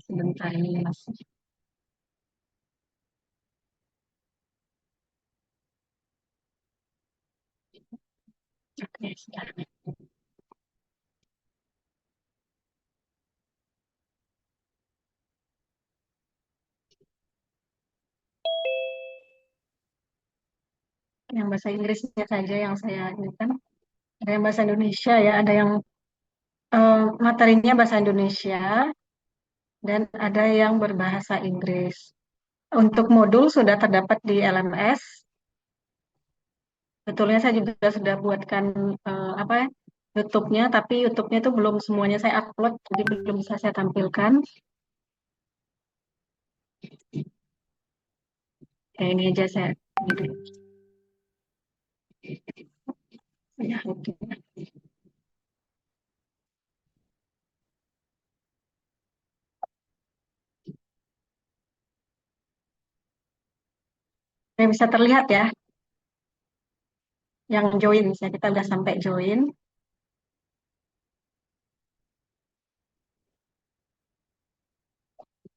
Sebentar ini Mas. Oke, sebentar. Yang bahasa Inggrisnya saja yang saya ini kan. Ada yang bahasa Indonesia ya, ada yang materinya bahasa Indonesia dan ada yang berbahasa Inggris. Untuk modul sudah terdapat di LMS. Betulnya saya juga sudah buatkan apa ya, YouTube-nya, tapi YouTube-nya itu belum semuanya saya upload, jadi belum bisa saya tampilkan. Ya, ini aja saya ini dulu. Ya, oke. Saya bisa terlihat ya, yang join, saya kita udah sampai join.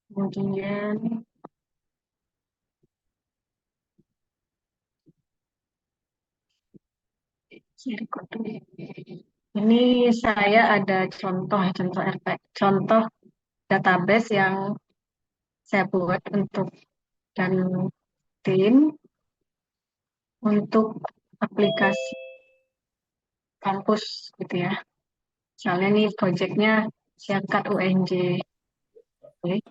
Kemudian saya record dulu. Ini saya ada contoh contoh database yang saya buat untuk dan tim untuk aplikasi kampus gitu ya. Misalnya nih proyeknya Siakat UNJ. Oke.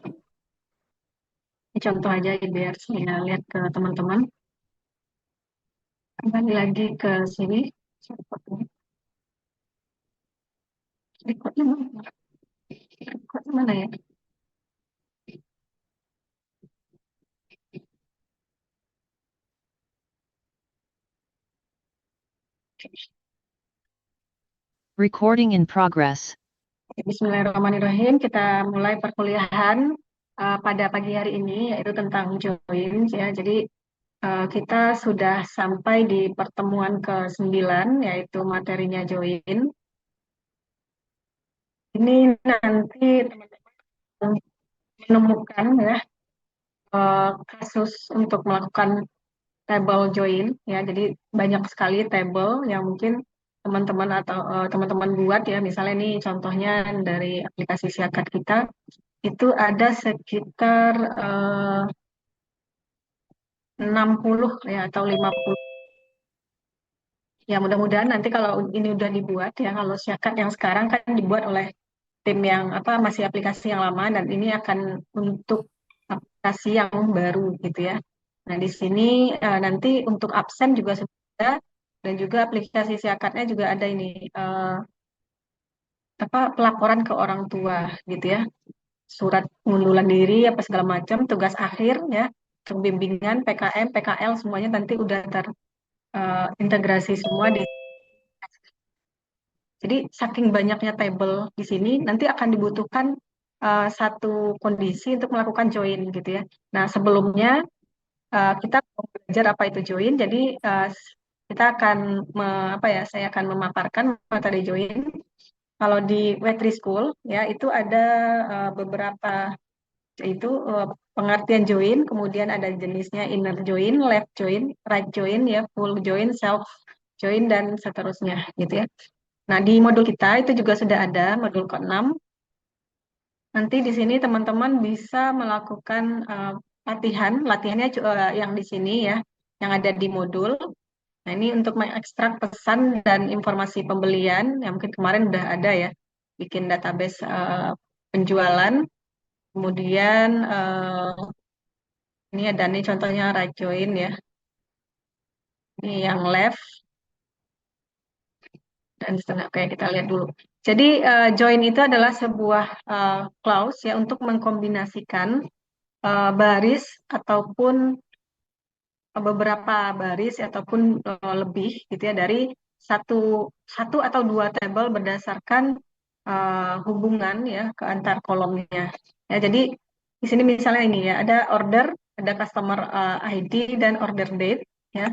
Ini contoh aja ya, biar saya lihat ke teman-teman. Kembali lagi ke sini. Recordnya mana? Recordnya mana ya? Recording in progress. Bismillahirrahmanirrahim. Kita mulai perkuliahan pada pagi hari ini, yaitu tentang join ya. Jadi kita sudah sampai di pertemuan ke-9, yaitu materinya join. Ini nanti teman-teman menemukan ya kasus untuk melakukan table join ya. Jadi banyak sekali table yang mungkin teman-teman atau teman-teman buat ya. Misalnya ini contohnya dari aplikasi Siakat kita itu ada sekitar 60 ya atau 50. Ya mudah-mudahan nanti kalau ini udah dibuat ya, kalau Siakat yang sekarang kan dibuat oleh tim yang apa masih aplikasi yang lama dan ini akan untuk aplikasi yang baru gitu ya. Nah, di sini nanti untuk absen juga sudah ada dan juga aplikasi Siakatnya juga ada ini apa pelaporan ke orang tua gitu ya. Surat pengunduran diri apa segala macam, tugas akhir ya, bimbingan, PKM, PKL semuanya nanti udah terintegrasi semua di. Jadi saking banyaknya table di sini nanti akan dibutuhkan satu kondisi untuk melakukan join gitu ya. Nah, sebelumnya kita mau belajar apa itu join. Jadi kita akan apa ya? Saya akan memaparkan materi join. Kalau di Wetri School ya itu ada beberapa itu pengertian join, kemudian ada jenisnya inner join, left join, right join ya, full join, self join dan seterusnya gitu ya. Nah, di modul kita itu juga sudah ada modul ke-6. Nanti di sini teman-teman bisa melakukan latihannya yang di sini ya, yang ada di modul. Nah, ini untuk mengekstrak pesan dan informasi pembelian, yang mungkin kemarin udah ada ya, bikin database penjualan. Kemudian ini ada nih contohnya right join ya. Ini yang left dan setengah. Oke, kita lihat dulu. Jadi join itu adalah sebuah clause ya untuk mengkombinasikan baris ataupun beberapa baris ataupun lebih gitu ya dari satu satu atau dua tabel berdasarkan hubungan ya ke antar kolomnya. Ya, jadi di sini misalnya ini ya ada order, ada customer ID dan order date ya.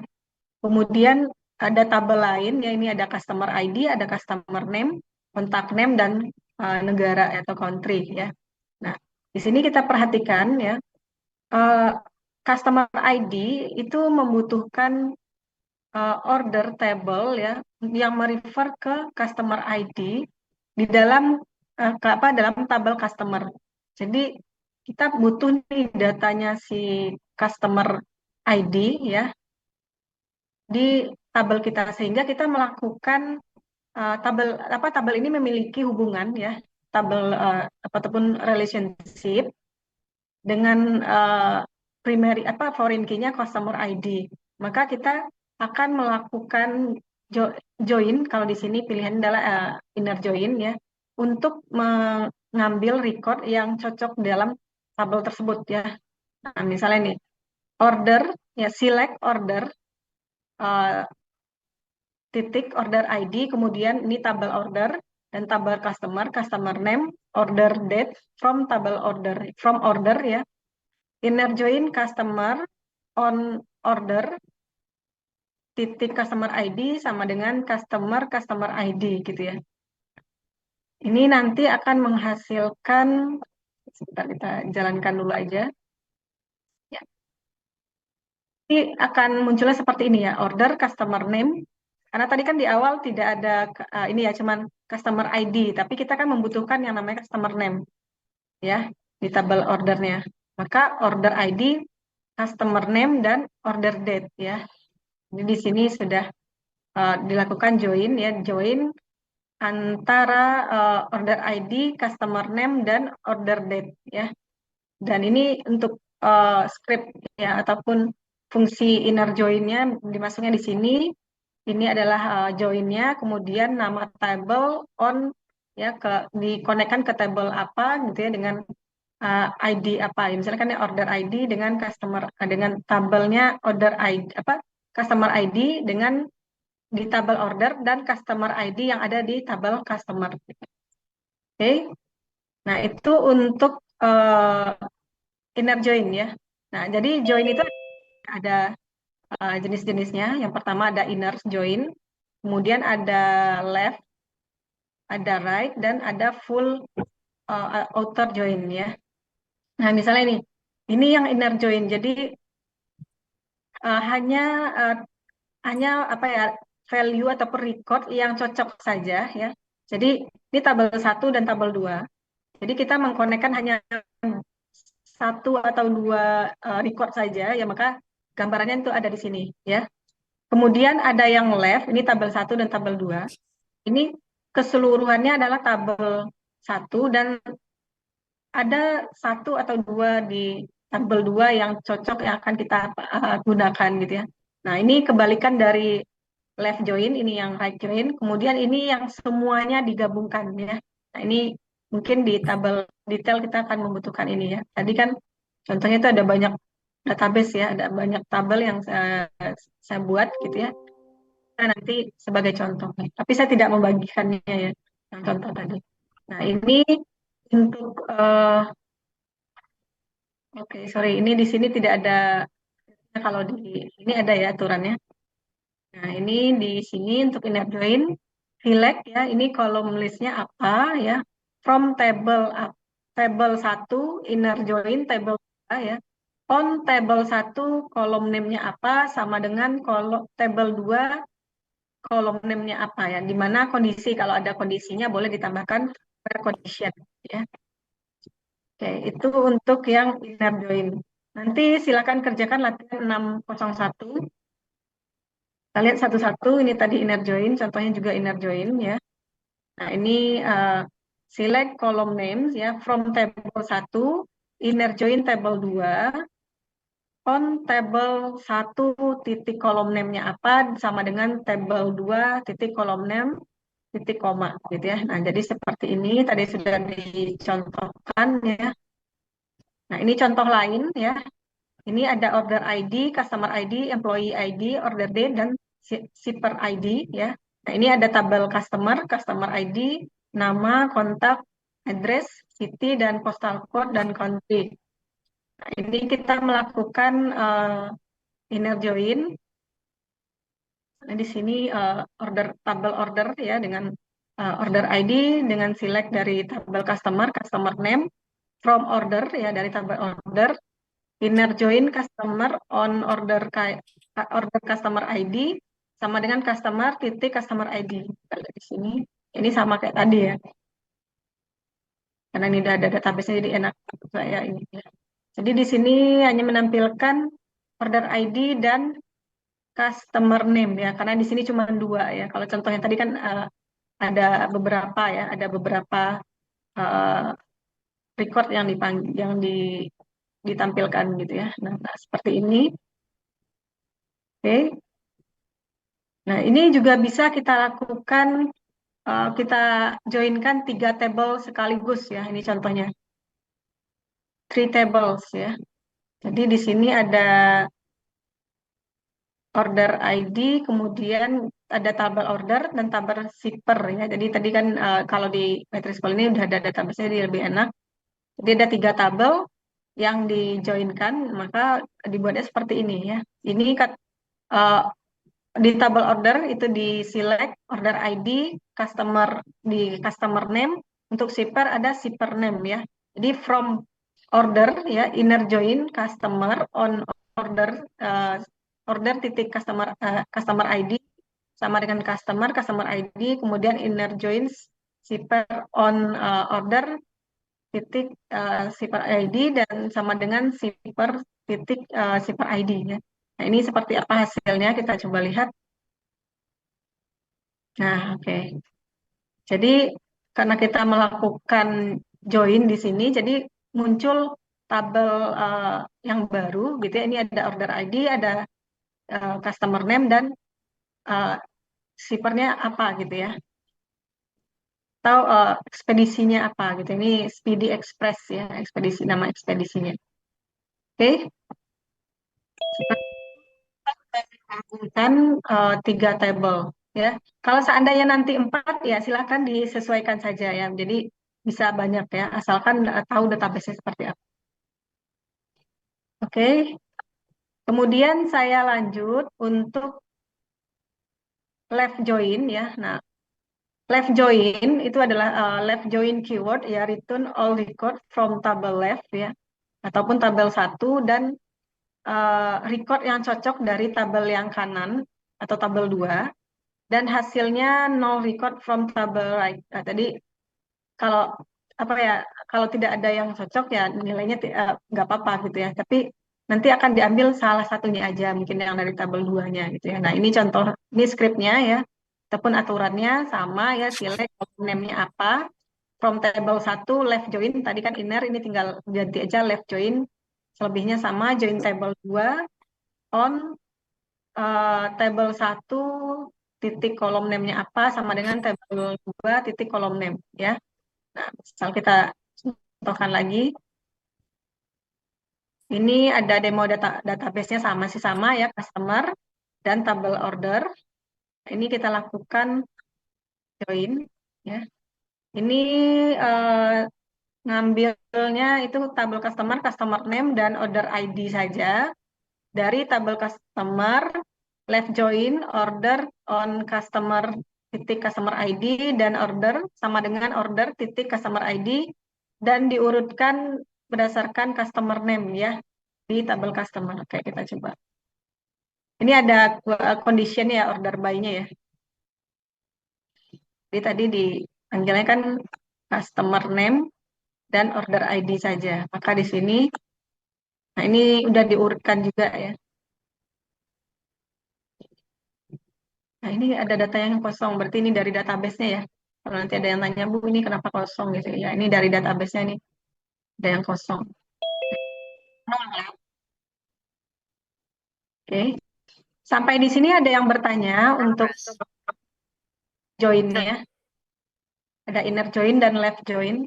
Kemudian ada tabel lain ya ini ada customer ID, ada customer name, contact name dan negara atau country ya. Nah, Di sini kita perhatikan ya, eh, customer ID itu membutuhkan order table ya yang merefer ke customer ID di dalam dalam tabel customer. Jadi kita butuh nih datanya si customer ID ya di tabel kita sehingga kita melakukan tabel ini memiliki hubungan ya tabel ataupun relationship dengan primary foreign key-nya customer ID. Maka kita akan melakukan join, kalau di sini pilihan adalah inner join ya, untuk mengambil record yang cocok dalam tabel tersebut ya. Nah, misalnya nih, order ya, select order eh, titik order ID, kemudian ini tabel order dan tabel customer, customer name, order date from order ya. Inner join customer on order titik customer ID sama dengan customer ID gitu ya. Ini nanti akan menghasilkan, sebentar kita jalankan dulu aja. Ya. Ini akan munculnya seperti ini ya, order customer name. Karena tadi kan di awal tidak ada ini ya, cuman customer ID, tapi kita kan membutuhkan yang namanya customer name ya di tabel ordernya. Maka order ID, customer name dan order date ya. Jadi di sini sudah dilakukan join ya, join antara order ID, customer name dan order date ya. Dan ini untuk script ya ataupun fungsi inner join-nya dimasuknya di sini. Ini adalah join-nya, kemudian nama table on ya dikonekkan ke table apa gitu ya dengan ID apa. Misalnya kan order ID dengan dengan tabelnya order ID customer ID dengan di tabel order dan customer ID yang ada di tabel customer. Oke. Nah, itu untuk inner join ya. Nah, jadi join itu ada jenis-jenisnya. Yang pertama ada inner join, kemudian ada left, ada right, dan ada full outer join ya. Nah, misalnya ini yang inner join. Jadi hanya uh, hanya apa ya value ataupun record yang cocok saja ya. Jadi ini tabel 1 dan tabel 2. Jadi kita mengkonekkan hanya satu atau dua record saja ya, maka gambarannya itu ada di sini ya. Kemudian ada yang left, ini tabel 1 dan tabel 2. Ini keseluruhannya adalah tabel 1 dan ada satu atau dua di tabel 2 yang cocok yang akan kita gunakan gitu ya. Nah, ini kebalikan dari left join, ini yang right join, kemudian ini yang semuanya digabungkan ya. Nah, ini mungkin di tabel detail kita akan membutuhkan ini ya. Tadi kan contohnya itu ada banyak database ya, ada banyak tabel yang saya buat gitu ya. Nah, nanti sebagai contoh. Tapi saya tidak membagikannya ya, yang contoh tadi. Nah, ini untuk oke, sorry, ini di sini tidak ada, kalau di ini ada ya aturannya. Nah, ini di sini untuk inner join, select ya, ini kolom listnya apa ya, from table 1, inner join table 2 ya, on table 1, kolom name-nya apa, sama dengan kolom table 2, kolom name-nya apa ya, di mana kondisi, kalau ada kondisinya boleh ditambahkan per condition ya. Oke, itu untuk yang inner join. Nanti silakan kerjakan latihan 601. Kita lihat satu-satu, ini tadi inner join, contohnya juga inner join ya. Nah, ini select column names ya, from table 1, inner join table 2, on table 1 titik kolom name-nya apa, sama dengan table 2 titik kolom name, titik koma gitu ya. Nah, jadi seperti ini, tadi sudah dicontohkan ya. Nah, ini contoh lain ya. Ini ada order ID, customer ID, employee ID, order date, dan shipper ID ya. Nah, ini ada tabel customer, customer ID, nama, kontak, address, city, dan postal code, dan country. Nah, ini kita melakukan inner join. Nah, di sini tabel order ya dengan order ID dengan select dari tabel customer, customer name, from order ya, dari tabel order, inner join customer on order order customer ID sama dengan customer titik customer ID. Kita lihat di sini. Ini sama kayak tadi ya. Karena ini udah ada database-nya jadi enak untuk saya ini ya. Jadi di sini hanya menampilkan order ID dan customer name ya, karena di sini cuma dua ya. Kalau contohnya tadi kan ada beberapa ya, ada beberapa eh, record yang ditampilkan gitu ya. Nah, seperti ini. Oke. Nah, ini juga bisa kita lakukan, kita joinkan 3 table sekaligus ya. Ini contohnya, 3 tables ya. Jadi di sini ada order ID, kemudian ada tabel order dan tabel shipper ya. Jadi tadi kan kalau di MatrixPool ini udah ada database-nya, jadi lebih enak. Jadi ada 3 tabel yang dijoinkan, maka dibuatnya seperti ini ya. Ini uh, di tabel order itu di select order ID, customer di customer name, untuk shipper ada shipper name ya. Jadi from order ya, inner join customer on order, uh, order titik customer ID sama dengan customer ID, kemudian inner join shipper on order titik shipper ID dan sama dengan shipper titik shipper ID ya. Nah, ini seperti apa hasilnya, kita coba lihat. Nah, oke. Jadi karena kita melakukan join di sini, jadi muncul tabel yang baru gitu ya. Ini ada order ID, ada customer name dan uh, shippernya apa gitu ya. Atau ekspedisinya apa gitu. Ini Speedy Express ya, ekspedisi, nama ekspedisinya. Oke, kan 3 table ya. Kalau seandainya nanti 4 ya silakan disesuaikan saja ya. Jadi bisa banyak ya, asalkan tahu database-nya seperti apa. Oke, kemudian saya lanjut untuk left join ya. Nah, left join itu adalah left join keyword ya, return all record from table left ya, ataupun tabel 1 dan record yang cocok dari tabel yang kanan atau tabel 2 dan hasilnya no record from table right. Nah, tadi kalau apa ya, kalau tidak ada yang cocok ya nilainya nggak apa-apa gitu ya. Tapi nanti akan diambil salah satunya aja, mungkin yang dari tabel 2-nya gitu ya. Nah, ini contoh, ini scriptnya ya. Ataupun aturannya sama ya, select name-nya apa. From table 1 left join, tadi kan inner, ini tinggal ganti aja left join. Selebihnya sama, join table 2 on table 1 titik kolom name-nya apa sama dengan table 2 titik kolom name ya. Nah, misal kita contohkan lagi, ini ada demo database-nya sama sih, sama ya, customer dan tabel order. Ini kita lakukan join ya. Ini ngambilnya itu tabel customer, customer name dan order ID saja. Dari tabel customer, left join order on customer titik customer ID dan order sama dengan order titik customer ID dan diurutkan berdasarkan customer name ya di tabel customer. Oke, kita coba. Ini ada condition ya, order by-nya ya. Jadi tadi dipanggilnya kan customer name dan order ID saja. Maka di sini, nah ini udah diurutkan juga ya. Nah, ini ada data yang kosong, berarti ini dari database-nya ya. Kalau nanti ada yang tanya, Bu, ini kenapa kosong gitu ya. Ini dari database-nya nih, ada yang kosong. Oke. Sampai di sini ada yang bertanya untuk join-nya ya. Ada inner join dan left join.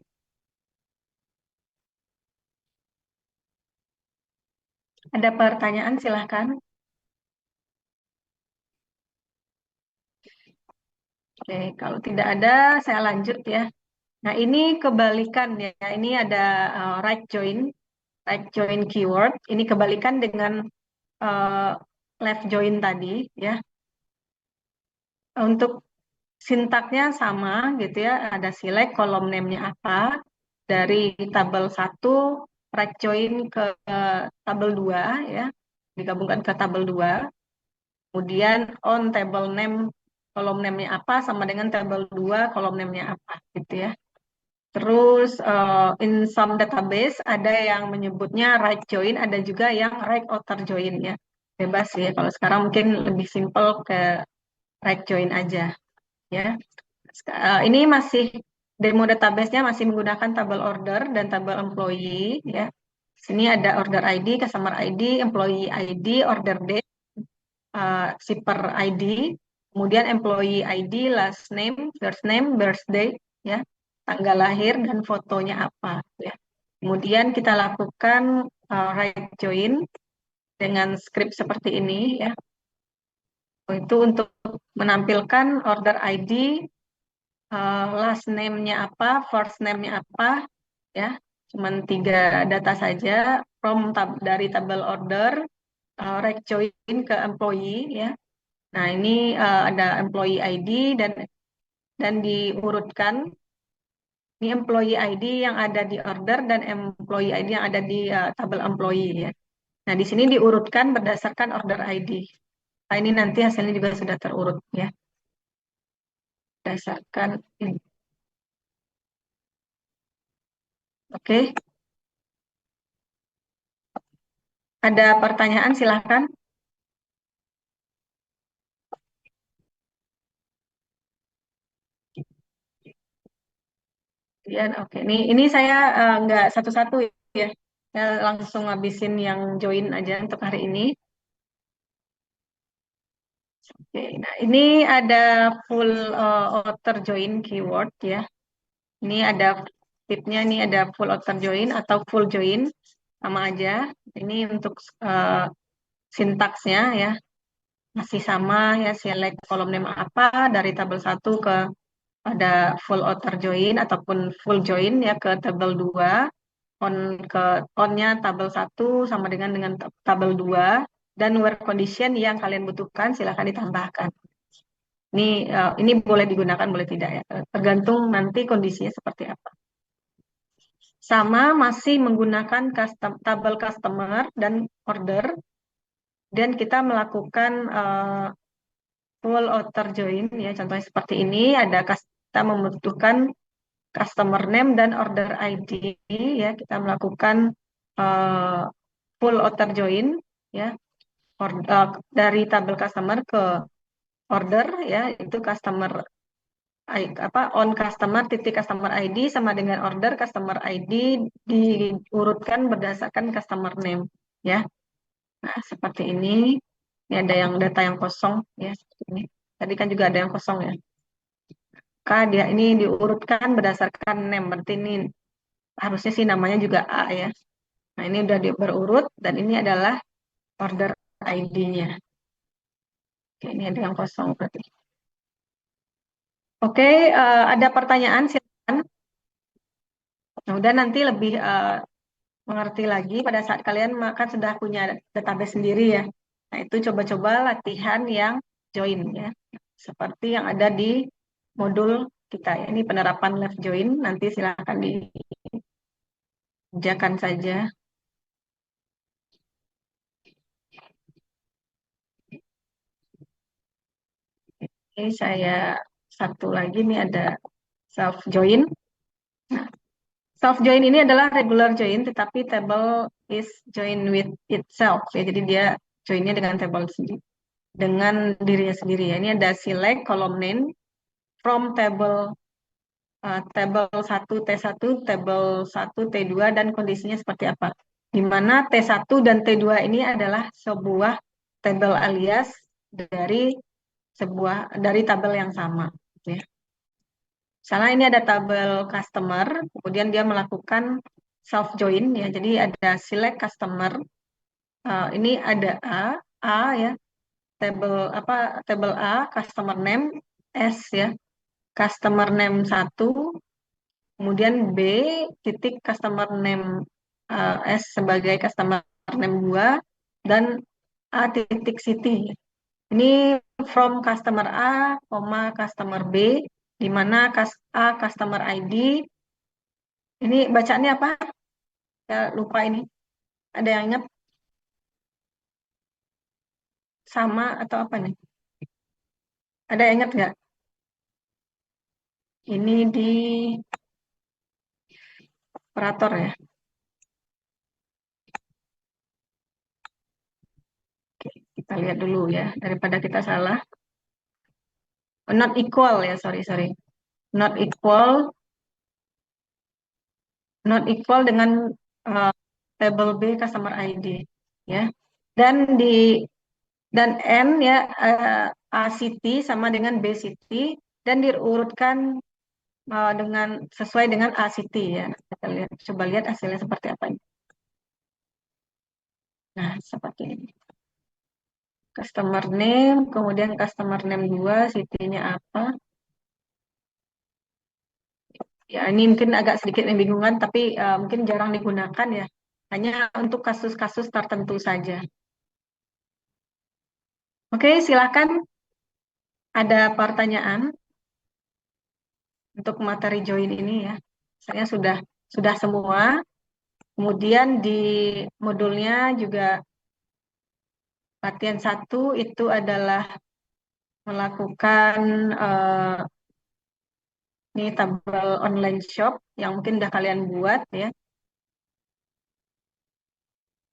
Ada pertanyaan, silahkan. Oke, kalau tidak ada, saya lanjut ya. Nah, ini kebalikan ya. Ini ada right join keyword. Ini kebalikan dengan uh, left join tadi ya. Untuk sintaknya sama gitu ya. Ada select kolom name-nya apa. dari tabel 1 right join ke tabel 2 ya, digabungkan ke tabel 2. Kemudian on table name, kolom name-nya apa sama dengan tabel 2 kolom name-nya apa gitu ya. Terus in some database ada yang menyebutnya right join, ada juga yang right outer join ya. Bebas ya. Kalau sekarang mungkin lebih simple ke right join aja ya. Ini masih demo database-nya masih menggunakan tabel order dan tabel employee ya. Sini ada order ID, customer ID, employee ID, order date, shipper ID, kemudian employee ID, last name, first name, birthday ya, tanggal lahir dan fotonya apa ya. Kemudian kita lakukan right join dengan script seperti ini ya. Itu untuk menampilkan order ID, last name-nya apa, first name-nya apa, ya. Cuman 3 data saja dari tabel order, right join ke employee, ya. Nah, ini ada employee ID dan diurutkan. Ini employee ID yang ada di order dan employee ID yang ada di tabel employee, ya. Nah, di sini diurutkan berdasarkan order ID. Nah, ini nanti hasilnya juga sudah terurut, ya. Berdasarkan ini. Oke. Ada pertanyaan, silahkan. Kemudian, oke. Ini saya nggak satu-satu ya. Saya langsung ngabisin yang join aja untuk hari ini. Oke, nah ini ada full outer join keyword ya. Ini ada tipnya, ini ada full outer join atau full join, sama aja. Ini untuk sintaksnya ya. Masih sama ya, select kolom name apa dari tabel 1 ke ada full outer join ataupun full join ya ke tabel 2, on ke onnya tabel 1 sama dengan tabel 2, dan where condition yang kalian butuhkan silahkan ditambahkan. Ini boleh digunakan boleh tidak ya, tergantung nanti kondisinya seperti apa. Sama masih menggunakan tabel customer dan order, dan kita melakukan full outer join ya, contohnya seperti ini. Kita membutuhkan customer name dan order ID ya, kita melakukan uh, full outer join ya, dari tabel customer ke order ya, itu customer on customer titik customer ID sama dengan order customer ID diurutkan berdasarkan customer name ya. Nah, seperti ini. Ini ada yang data yang kosong ya, seperti ini. Tadi kan juga ada yang kosong ya. Maka dia ini diurutkan berdasarkan name, berarti ini harusnya sih namanya juga A ya. Nah, ini udah berurut dan ini adalah order ID-nya. Oke, ini ada yang kosong berarti. Oke, ada pertanyaan silakan. Nah, udah nanti lebih mengerti lagi pada saat kalian makan sudah punya database sendiri ya. Nah, itu coba-coba latihan yang join ya. Seperti yang ada di modul kita ya. Ini penerapan left join, nanti silakan dikerjakan saja. Oke, saya satu lagi nih ada self join. Self join ini adalah regular join, tetapi table is join with itself ya. Jadi dia joinnya dengan table sendiri, dengan dirinya sendiri ya. Ini ada select column name from table 1 T1, table 1 T2 dan kondisinya seperti apa. Di mana T1 dan T2 ini adalah sebuah tabel alias dari tabel yang sama ya. Misalnya ini ada tabel customer, kemudian dia melakukan self join ya. Jadi ada select customer. Ini ada A ya, tabel A customer name S ya. Customer name 1, kemudian B titik customer name S sebagai customer name 2 dan A titik city. Ini from customer A, customer B, di mana A customer ID Ini bacaannya apa? Ya, lupa ini. Ada yang ingat sama atau apa nih? Ada yang ingat nggak? Ini di operator ya. Kita lihat dulu ya, daripada kita salah. Oh, not equal ya, sorry, sorry. Not equal, not equal dengan uh, table B customer ID ya. Dan di dan N ya, A city sama dengan B city dan diurutkan dengan sesuai dengan A city ya. Kita lihat, coba lihat hasilnya seperti apa. Nah, seperti ini. Customer name, kemudian customer name 2, city-nya apa. Ya, ini mungkin agak sedikit membingungkan, tapi mungkin jarang digunakan ya. Hanya untuk kasus-kasus tertentu saja. Oke, silakan. Ada pertanyaan untuk materi join ini ya. Saya sudah semua. Kemudian di modulnya juga latihan satu itu adalah melakukan ini tabel online shop yang mungkin udah kalian buat ya.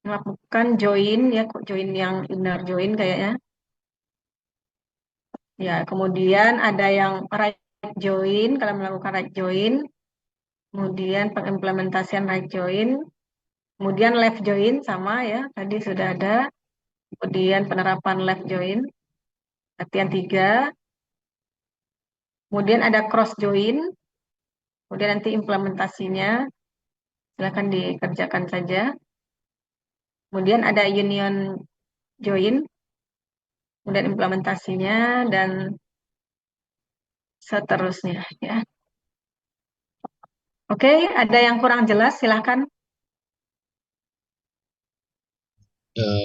Melakukan join ya, kok join yang inner join kayaknya. Ya, kemudian ada yang right join, kalau melakukan right join, kemudian pengimplementasian right join, kemudian left join sama ya, tadi sudah ada, kemudian penerapan left join, latihan 3, kemudian ada cross join, kemudian nanti implementasinya, silakan dikerjakan saja. Kemudian ada union join, kemudian implementasinya, dan seterusnya ya. Oke, ada yang kurang jelas, silakan.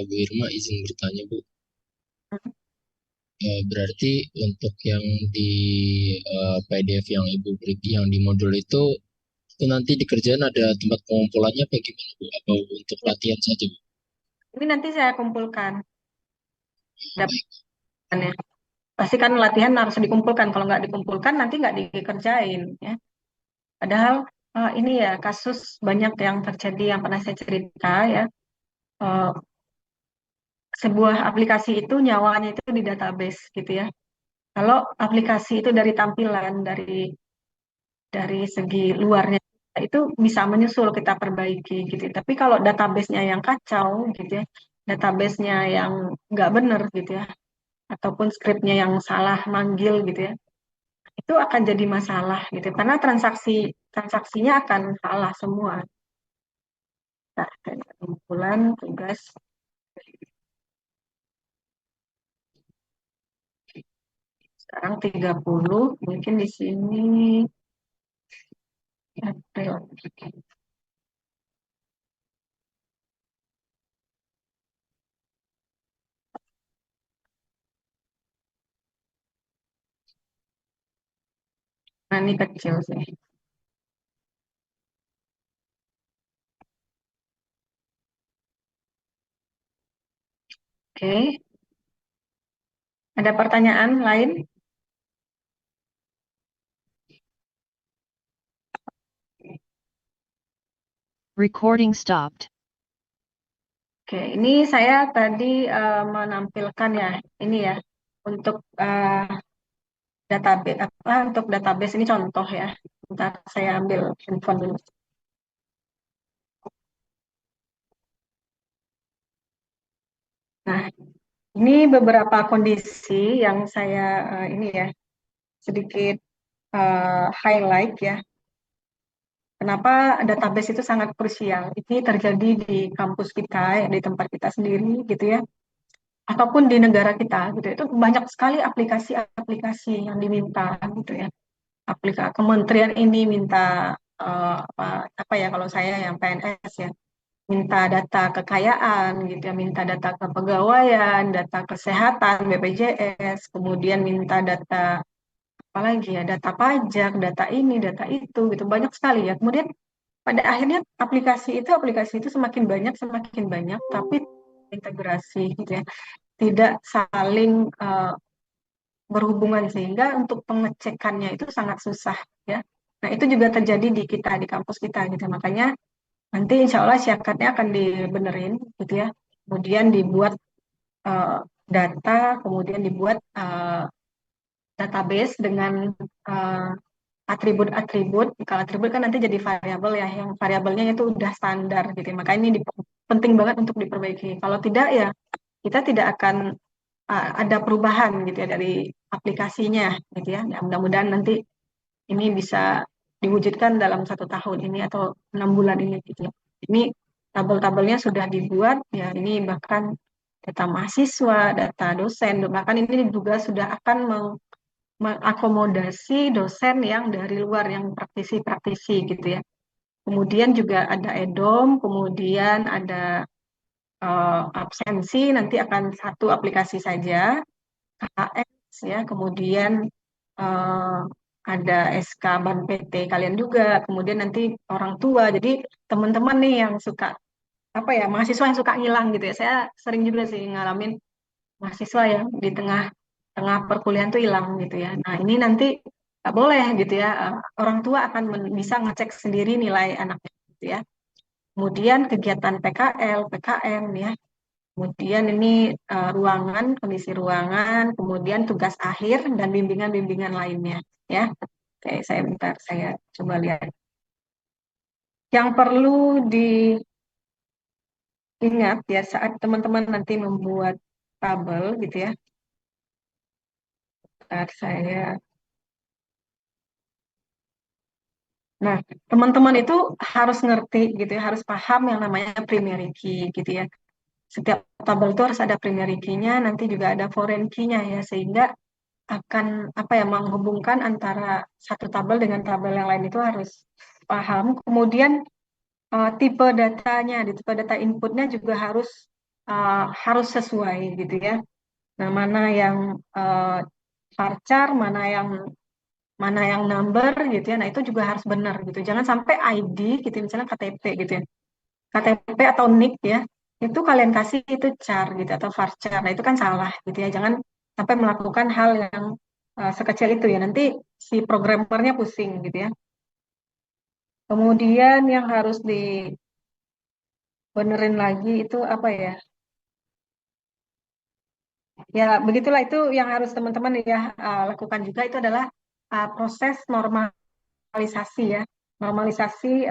Bu Irma izin bertanya Bu. Berarti untuk yang di PDF yang Ibu beri yang di modul itu nanti di kerjaan ada tempat pengumpulannya apa gimana Bu? Apa untuk latihan saja Bu? Ini nanti saya kumpulkan Baik. dapatnya. Pasti kan latihan harus dikumpulkan. Kalau nggak dikumpulkan, nanti nggak dikerjain. Ya. Padahal ini ya kasus banyak yang terjadi yang pernah saya cerita ya. Eh, sebuah aplikasi itu nyawanya itu di database gitu ya. Kalau aplikasi itu dari tampilan, dari segi luarnya itu bisa menyusul kita perbaiki gitu. Tapi kalau database-nya yang kacau gitu ya, database-nya yang nggak benar gitu ya, ataupun skripnya yang salah manggil gitu ya, itu akan jadi masalah gitu karena transaksinya akan salah semua. Nah, kesimpulan tugas sekarang 30 mungkin di sini April. Nah, ini kecil sih. Oke, ada pertanyaan lain? Recording stopped. Oke, ini saya tadi menampilkan ya, ini ya untuk database apa untuk database ini contoh ya. Bentar saya ambil handphone dulu. Nah, ini beberapa kondisi yang saya ini ya sedikit highlight ya. Kenapa database itu sangat krusial? Ini terjadi di kampus kita, ya, di tempat kita sendiri gitu ya, ataupun di negara kita gitu. Itu banyak sekali aplikasi-aplikasi yang diminta gitu ya. Kementerian ini minta apa, apa ya kalau saya yang PNS ya, minta data kekayaan gitu ya, minta data kepegawaian, data kesehatan, BPJS, kemudian minta data apalagi ya, data pajak, data ini, data itu gitu, banyak sekali ya. Kemudian pada akhirnya aplikasi itu semakin banyak, tapi integrasi gitu ya, tidak saling berhubungan sehingga untuk pengecekannya itu sangat susah ya. Nah itu juga terjadi di kita di kampus kita gitu. Makanya nanti insya Allah syaratnya akan dibenerin gitu ya. Kemudian dibuat eh, data, kemudian dibuat database dengan eh, atribut-atribut. Kalau atribut kan nanti jadi variabel ya, yang variabelnya itu udah standar gitu. Maka ini penting banget untuk diperbaiki. Kalau tidak ya kita tidak akan ada perubahan gitu ya dari aplikasinya gitu ya. Ya, mudah-mudahan nanti ini bisa diwujudkan dalam 1 tahun ini atau 6 bulan ini gitu ya. Ini tabel-tabelnya sudah dibuat ya. Ini bahkan data mahasiswa, data dosen, bahkan ini juga sudah akan mengakomodasi dosen yang dari luar yang praktisi-praktisi gitu ya. Kemudian juga ada EDOM, kemudian ada absensi nanti akan satu aplikasi saja, KS ya, kemudian eh, ada SK Ban PT kalian juga, kemudian nanti orang tua. Jadi teman-teman nih yang suka apa ya, mahasiswa yang suka ngilang gitu ya. Saya sering juga sih ngalamin mahasiswa yang di tengah tengah perkuliahan tuh hilang gitu ya. Nah, ini nanti nggak boleh gitu ya. Orang tua akan bisa ngecek sendiri nilai anaknya gitu ya. Kemudian kegiatan PKL, PKM ya. Kemudian ini ruangan, kondisi ruangan, kemudian tugas akhir dan bimbingan-bimbingan lainnya ya. Oke, saya coba lihat. Yang perlu diingat ya saat teman-teman nanti membuat tabel gitu ya. Bentar, saya. Nah, teman-teman itu harus ngerti gitu ya, harus paham yang namanya primary key gitu ya. Setiap tabel itu harus ada primary key-nya, nanti juga ada foreign key-nya ya, sehingga akan apa ya menghubungkan antara satu tabel dengan tabel yang lain itu harus paham. Kemudian tipe datanya, di tipe data inputnya juga harus sesuai gitu ya. Nah, mana yang uh, varchar, mana yang number gitu ya. Nah, itu juga harus benar gitu. Jangan sampai ID gitu misalnya KTP gitu ya. KTP atau NIK ya. Itu kalian kasih itu char gitu atau varchar. Nah, itu kan salah gitu ya. Jangan sampai melakukan hal yang sekecil itu ya. Nanti si programmernya pusing gitu ya. Kemudian yang harus dibenerin lagi itu apa ya? Ya, begitulah itu yang harus teman-teman ya lakukan juga itu adalah proses normalisasi ya. Normalisasi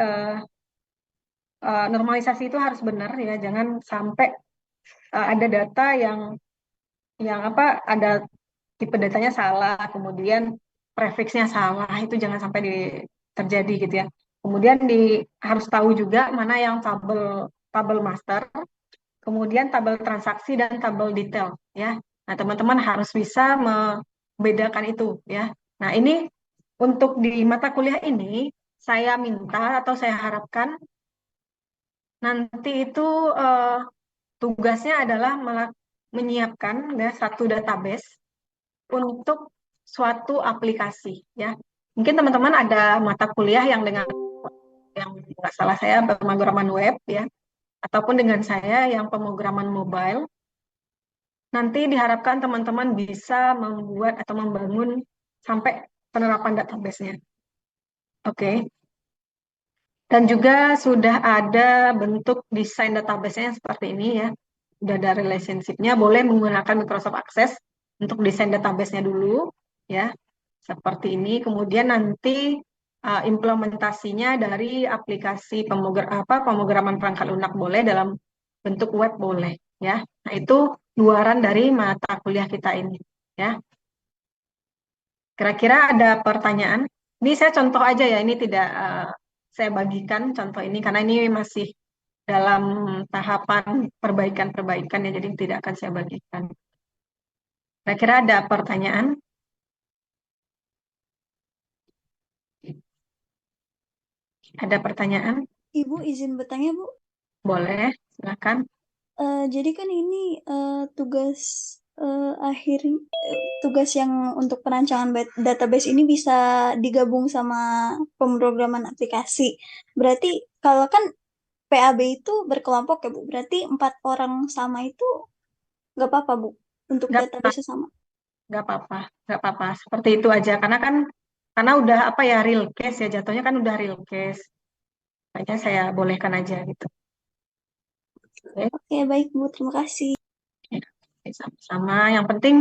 normalisasi itu harus benar ya, jangan sampai ada data yang apa ada tipe datanya salah, kemudian prefixnya salah, itu jangan sampai terjadi gitu ya. Kemudian harus tahu juga mana yang tabel tabel master, kemudian tabel transaksi dan tabel detail ya. Nah, teman-teman harus bisa membedakan itu ya. Nah, ini untuk di mata kuliah ini saya minta atau saya harapkan nanti itu eh, tugasnya adalah menyiapkan ya satu database untuk suatu aplikasi ya. Mungkin teman-teman ada mata kuliah yang dengan yang nggak salah saya pemrograman web ya, ataupun dengan saya yang pemrograman mobile. Nanti diharapkan teman-teman bisa membuat atau membangun sampai penerapan database-nya. Oke. Dan juga sudah ada bentuk desain database-nya seperti ini ya. Sudah ada relationship-nya, boleh menggunakan Microsoft Access untuk desain database-nya dulu ya. Seperti ini. Kemudian nanti implementasinya dari aplikasi pemrograman perangkat lunak boleh dalam bentuk web boleh ya. Nah, itu luaran dari mata kuliah kita ini ya. Kira-kira ada pertanyaan? Ini saya contoh aja ya, ini tidak saya bagikan contoh ini karena ini masih dalam tahapan perbaikan-perbaikan ya, jadi tidak akan saya bagikan. Kira-kira ada pertanyaan? Ada pertanyaan? Ibu izin bertanya, Bu. Boleh, silakan. Jadi kan ini tugas akhirnya tugas yang untuk perancangan database ini bisa digabung sama pemrograman aplikasi. Berarti kalau kan PAB itu berkelompok ya Bu, berarti 4 orang sama itu nggak apa-apa Bu untuk Nggak apa, database sama. nggak apa-apa, nggak apa-apa. Seperti itu aja. Karena udah apa ya real case ya jatuhnya kan udah real case. Makanya saya bolehkan aja gitu. Oke, Oke, baik Bu, terima kasih. ya, oke, sama-sama. Yang penting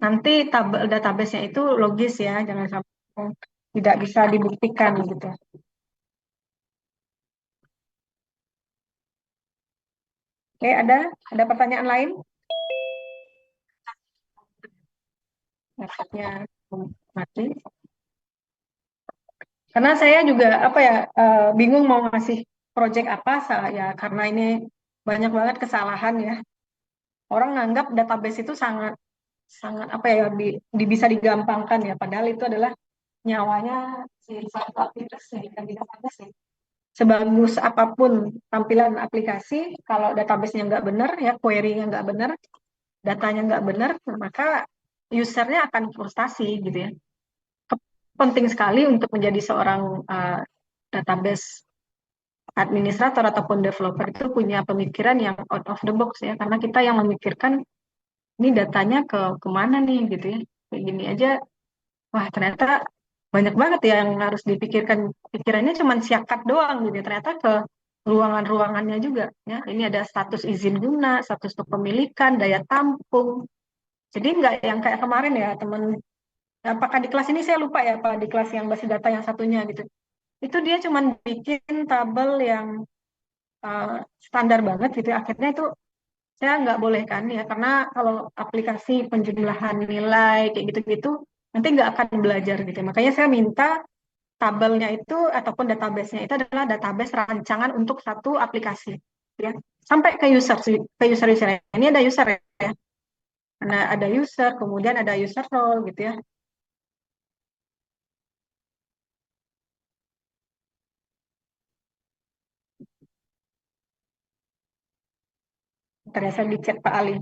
nanti tabel database-nya itu logis ya, jangan sampai tidak bisa dibuktikan gitu. Oke, ada pertanyaan lain? Laptopnya mati. Karena saya juga apa ya bingung mau ngasih project apa saya karena ini banyak banget kesalahan ya. Orang nganggap database itu sangat sangat apa ya bisa digampangkan ya padahal itu adalah nyawanya si satu aplikasi kan tidak ada sih. Sebagus apapun tampilan aplikasi kalau database-nya nggak benar ya query-nya nggak benar, datanya nggak benar, maka usernya akan frustasi gitu ya. Penting sekali untuk menjadi seorang database administrator ataupun developer itu punya pemikiran yang out of the box ya karena kita yang memikirkan ini datanya kemana nih gitu ya kayak gini aja wah ternyata banyak banget ya yang harus dipikirkan pikirannya cuma siakat doang gitu ya. Ternyata ke ruangan-ruangannya juga ya ini ada status izin guna status kepemilikan daya tampung jadi nggak yang kayak kemarin ya teman apakah di kelas ini saya lupa ya apa di kelas yang basis data yang satunya gitu itu dia cuma bikin tabel yang uh, standar banget gitu ya. Akhirnya itu saya nggak boleh kan ya karena kalau aplikasi penjumlahan nilai kayak gitu-gitu nanti nggak akan belajar gitu ya. Makanya saya minta tabelnya itu ataupun database-nya itu adalah database rancangan untuk satu aplikasi ya sampai ke user ke user ini ada user ya ada user kemudian ada user role gitu ya. Terasa di chat Pak Ali.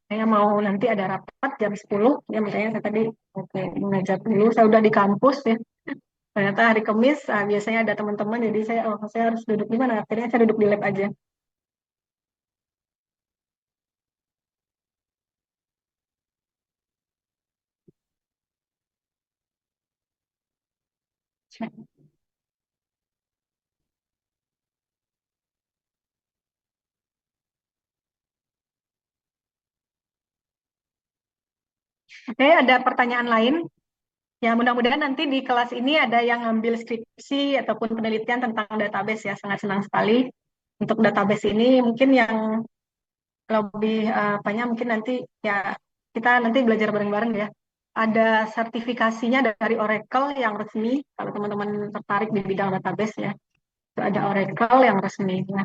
Saya mau nanti ada rapat jam 10 ya makanya saya tadi oke mengajar dulu saya udah di kampus ya ternyata hari Kamis biasanya ada teman-teman jadi saya harus duduk di mana akhirnya saya duduk di lab aja. Oke ada pertanyaan lain ya mudah-mudahan nanti di kelas ini ada yang ngambil skripsi ataupun penelitian tentang database ya sangat senang sekali untuk database ini mungkin yang lebih apanya mungkin nanti ya kita nanti belajar bareng-bareng ya. Ada sertifikasinya dari Oracle yang resmi kalau teman-teman tertarik di bidang database ya. Itu ada Oracle yang resmi ya.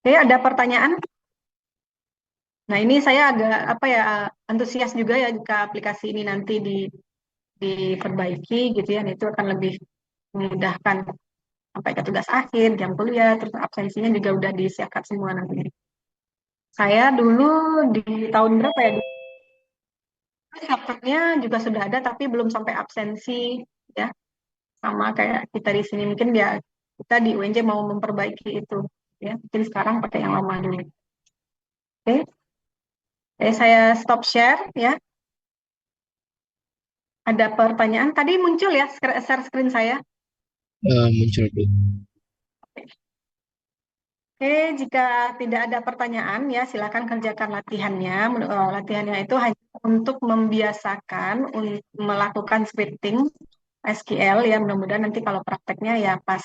Oke, ada pertanyaan? Nah, ini saya agak apa ya antusias juga ya jika aplikasi ini nanti diperbaiki gitu ya. Nah, itu akan lebih memudahkan sampai ke tugas akhir, jam kuliah, terus absensinya juga udah disiapkan semua nanti. Saya dulu di tahun berapa ya? Daftarnya juga sudah ada tapi belum sampai absensi ya. Sama kayak kita di sini mungkin ya kita di UNJ mau memperbaiki itu ya. Mungkin sekarang pakai yang lama dulu. Oke. Saya stop share ya. Ada pertanyaan tadi muncul ya share screen saya. Muncul Bu. Oke, jika tidak ada pertanyaan ya silakan kerjakan latihannya. Latihannya itu hanya untuk membiasakan untuk melakukan scripting SQL ya. Mudah-mudahan nanti kalau prakteknya ya pas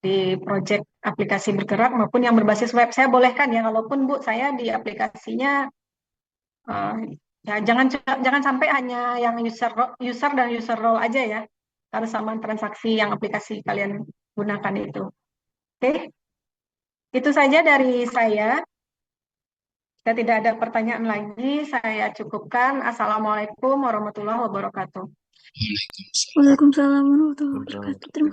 di project aplikasi bergerak maupun yang berbasis web saya bolehkan ya. Walaupun Bu saya di aplikasinya eh, ya jangan sampai hanya yang user dan user role aja ya. Harus sama transaksi yang aplikasi kalian gunakan itu. Oke. Itu saja dari saya. Jika tidak ada pertanyaan lagi, saya cukupkan. Assalamualaikum warahmatullahi wabarakatuh. Waalaikumsalam. Waalaikumsalam warahmatullahi wabarakatuh. Terima